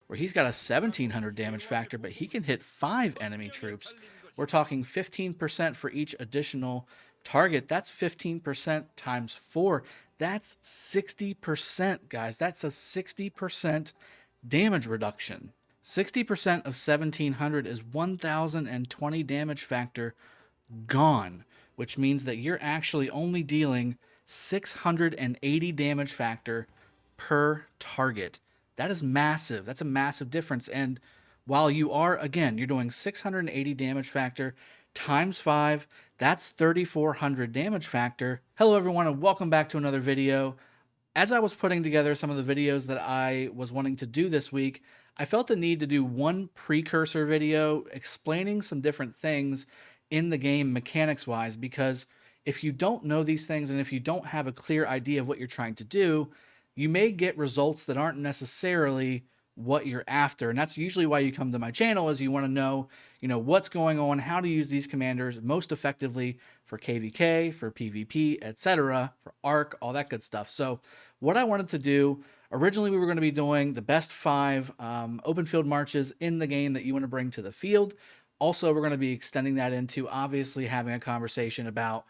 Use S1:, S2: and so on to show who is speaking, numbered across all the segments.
S1: where he's got a 1700 damage factor, but he can hit 5 enemy troops. We're talking 15% for each additional target. That's 15% times 4. That's 60%, guys. That's a 60% damage reduction. 60% of 1700 is 1020 damage factor gone, which means that you're actually only dealing 680 damage factor per target. That is massive. That's a massive difference. And while you are, again, you're doing 680 damage factor times 5, that's 3400 damage factor. Hello everyone and welcome back to another video. As I was putting together some of the videos that I was wanting to do this week, I felt the need to do one precursor video explaining some different things in the game mechanics wise, because if you don't know these things and if you don't have a clear idea of what you're trying to do, you may get results that aren't necessarily what you're after. And that's usually why you come to my channel, is you want to know, what's going on, how to use these commanders most effectively for KVK, for PvP, etc., for ARC, all that good stuff. So what I wanted to do, originally we were going to be doing the best 5 open field marches in the game that you want to bring to the field. Also, we're going to be extending that into obviously having a conversation about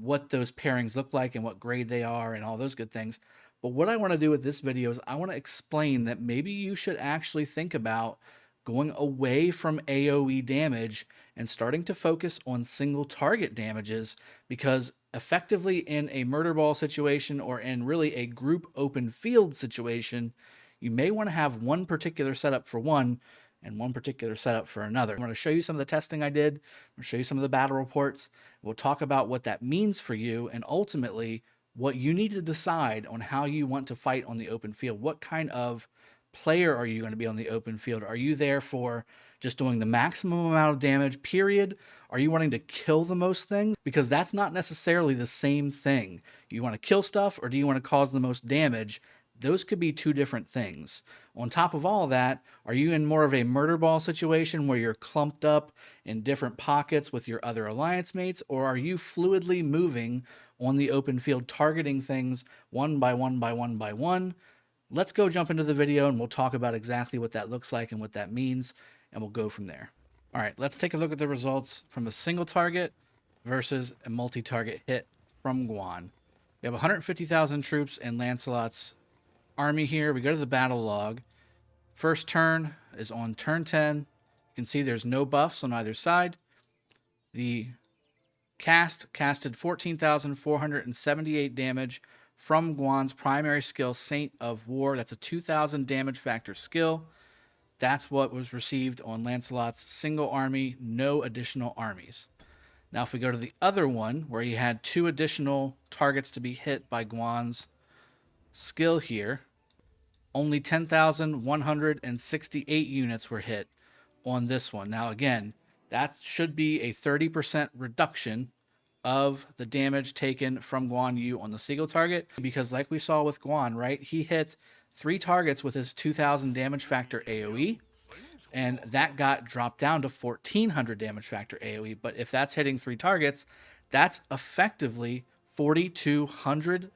S1: what those pairings look like and what grade they are and all those good things. But what I want to do with this video is I want to explain that maybe you should actually think about going away from AoE damage and starting to focus on single target damages, because effectively in a murder ball situation or in really a group open field situation, you may want to have one particular setup for one and one particular setup for another. I'm going to show you some of the testing I did. I'm going to show you some of the battle reports. We'll talk about what that means for you and ultimately what you need to decide on how you want to fight on the open field. What kind of player are you going to be on the open field? Are you there for just doing the maximum amount of damage, period? Are you wanting to kill the most things? Because that's not necessarily the same thing. You want to kill stuff, or do you want to cause the most damage? Those could be two different things. On top of all that, are you in more of a murder ball situation where you're clumped up in different pockets with your other alliance mates, or are you fluidly moving on the open field, targeting things one by one by one by one? Let's go jump into the video and we'll talk about exactly what that looks like and what that means, and we'll go from there. All right, let's take a look at the results from a single target versus a multi-target hit from Guan. We have 150,000 troops in Lancelot's army here. We go to the battle log. First turn is on turn 10. You can see there's no buffs on either side. The casted 14,478 damage from Guan's primary skill, Saint of War. That's a 2,000 damage factor skill. That's what was received on Lancelot's single army, no additional armies. Now if we go to the other one, where he had 2 additional targets to be hit by Guan's skill here, only 10,168 units were hit on this one. Now again, that should be a 30% reduction of the damage taken from Guan Yu on the single target, because like we saw with Guan, right, he hit 3 targets with his 2,000 damage factor AoE, and that got dropped down to 1,400 damage factor AoE. But if that's hitting 3 targets, that's effectively 4,200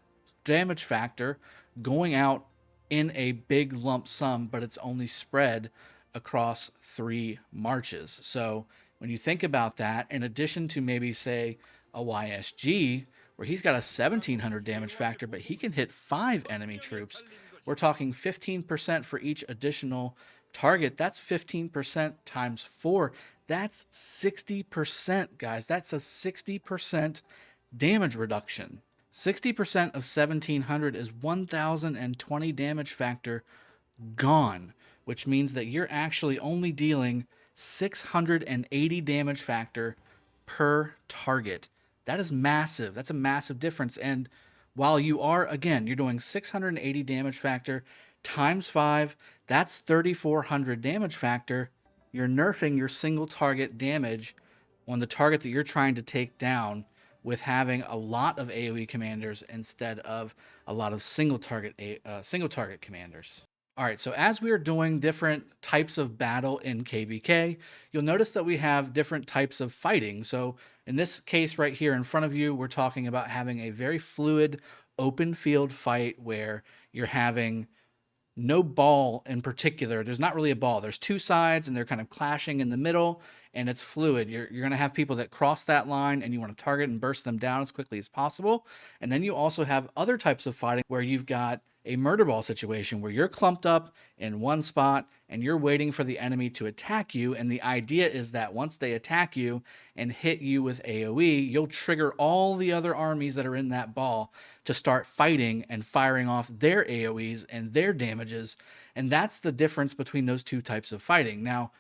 S1: damage factor going out in a big lump sum, but it's only spread across 3 marches. So when you think about that, in addition to maybe say a YSG, where he's got a 1,700 damage factor, but he can hit 5 enemy troops, we're talking 15% for each additional target. That's 15% times 4. That's 60%, guys. That's a 60% damage reduction. 60% of 1,700 is 1020 damage factor gone, which means that you're actually only dealing 680 damage factor per target. That is massive. That's a massive difference. And while you are, again, you're doing 680 damage factor times 5, that's 3,400 damage factor. You're nerfing your single target damage on the target that you're trying to take down with having a lot of AoE commanders instead of a lot of single target commanders. All right, so as we are doing different types of battle in KVK, you'll notice that we have different types of fighting. So in this case right here in front of you, we're talking about having a very fluid open field fight where you're having no ball in particular. There's not really a ball. There's two sides and they're kind of clashing in the middle, and it's fluid. You're going to have people that cross that line and you want to target and burst them down as quickly as possible. And then you also have other types of fighting where you've got a murder ball situation where you're clumped up in one spot and you're waiting for the enemy to attack you. And the idea is that once they attack you and hit you with AoE, you'll trigger all the other armies that are in that ball to start fighting and firing off their AoEs and their damages. And that's the difference between those two types of fighting. Now,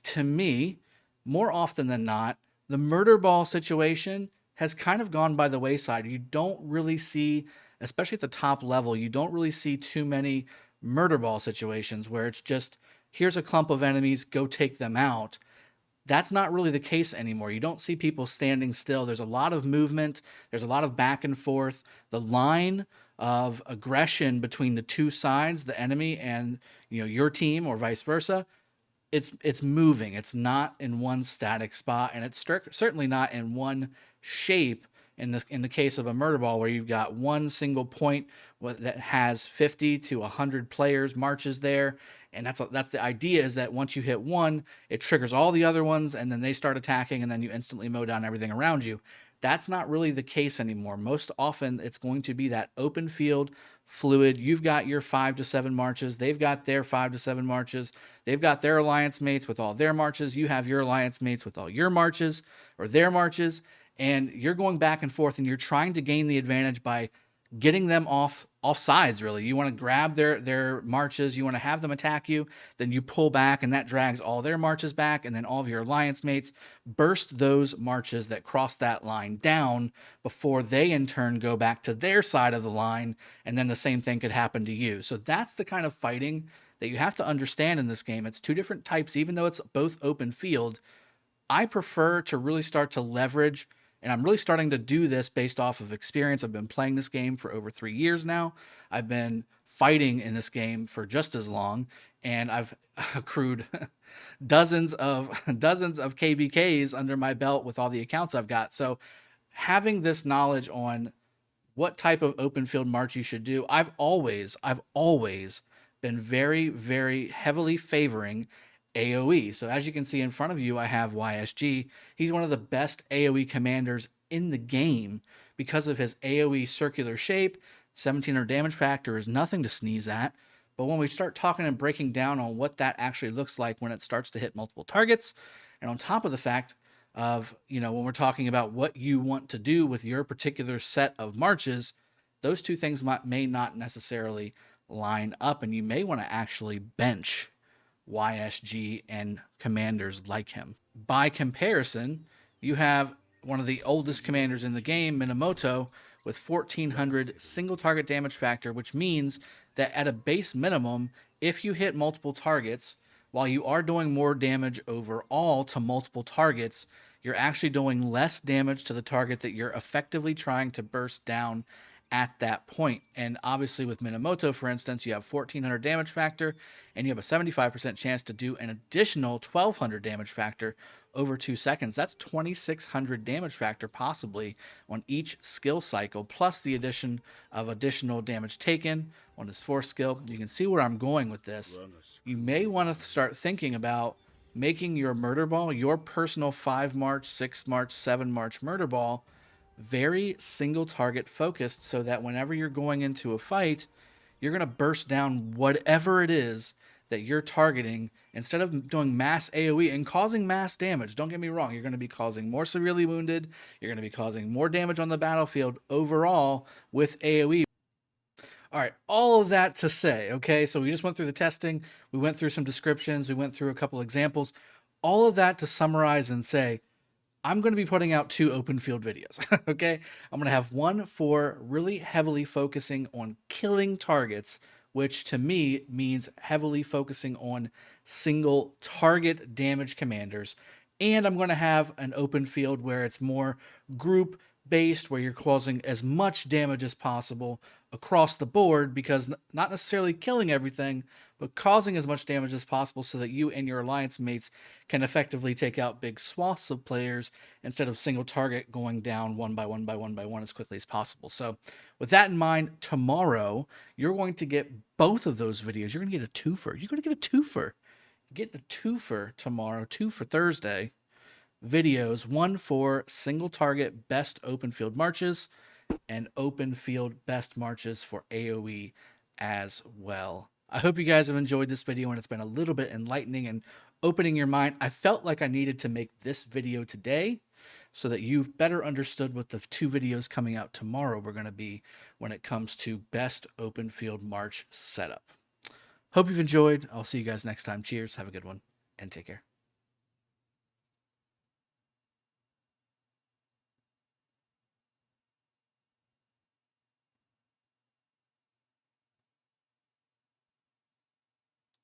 S1: to me, more often than not, the murder ball situation has kind of gone by the wayside. You don't really see, especially at the top level, you don't really see too many murder ball situations where it's just, here's a clump of enemies, go take them out. That's not really the case anymore. You don't see people standing still. There's a lot of movement. There's a lot of back and forth. The line of aggression between the two sides, the enemy and your team or vice versa, it's moving. It's not in one static spot, and it's certainly not in one shape. In the case of a murder ball, where you've got one single point that has 50 to 100 players marches there, and that's the idea, is that once you hit one, it triggers all the other ones, and then they start attacking, and then you instantly mow down everything around you. That's not really the case anymore. Most often, it's going to be that open field, fluid. You've got your 5 to 7 marches. They've got their 5 to 7 marches. They've got their alliance mates with all their marches. You have your alliance mates with all your marches or their marches. And you're going back and forth, and you're trying to gain the advantage by getting them off sides, really. You want to grab their marches. You want to have them attack you. Then you pull back, and that drags all their marches back. And then all of your alliance mates burst those marches that cross that line down before they, in turn, go back to their side of the line. And then the same thing could happen to you. So that's the kind of fighting that you have to understand in this game. It's two different types, even though it's both open field. I prefer to really start to leverage, and I'm really starting to do this based off of experience. I've been playing this game for over 3 years now. I've been fighting in this game for just as long, and I've accrued dozens of KBKs under my belt with all the accounts I've got. So having this knowledge on what type of open field march you should do, I've always been very, very heavily favoring AoE. So as you can see in front of you, I have YSG. He's one of the best AoE commanders in the game because of his AoE circular shape. 1700 damage factor is nothing to sneeze at. But when we start talking and breaking down on what that actually looks like when it starts to hit multiple targets, and on top of the fact of, when we're talking about what you want to do with your particular set of marches, those two things may not necessarily line up, and you may want to actually bench YSG and commanders like him. By comparison, you have one of the oldest commanders in the game, Minamoto, with 1400 single target damage factor, which means that at a base minimum, if you hit multiple targets, while you are doing more damage overall to multiple targets, you're actually doing less damage to the target that you're effectively trying to burst down at that point. And obviously with Minamoto, for instance, you have 1400 damage factor, and you have a 75% chance to do an additional 1200 damage factor over 2 seconds. That's 2600 damage factor possibly on each skill cycle, plus the addition of additional damage taken on his 4th skill. You can see where I'm going with this. You may want to start thinking about making your murder ball, your personal 5 march, 6 march, 7 march murder ball, very single target focused, so that whenever you're going into a fight, you're going to burst down whatever it is that you're targeting, instead of doing mass AoE and causing mass damage. Don't get me wrong, you're going to be causing more severely wounded, you're going to be causing more damage on the battlefield overall with AoE. All right, all of that to say, okay, so we just went through the testing, we went through some descriptions, we went through a couple examples, all of that to summarize and say, I'm going to be putting out 2 open field videos, okay? I'm going to have one for really heavily focusing on killing targets, which to me means heavily focusing on single target damage commanders. And I'm going to have an open field where it's more group based where you're causing as much damage as possible across the board, because not necessarily killing everything, but causing as much damage as possible so that you and your alliance mates can effectively take out big swaths of players instead of single target going down one by one by one by one as quickly as possible. So with that in mind, tomorrow you're going to get both of those videos. You're going to get a twofer. You're going to get a twofer. Get a twofer tomorrow, two for Thursday videos, one for single target best open field marches and open field best marches for AoE as well. I hope you guys have enjoyed this video and it's been a little bit enlightening and opening your mind. I felt like I needed to make this video today so that you've better understood what the two videos coming out tomorrow were going to be when it comes to best open field march setup. Hope you've enjoyed. I'll see you guys next time. Cheers. Have a good one and take care.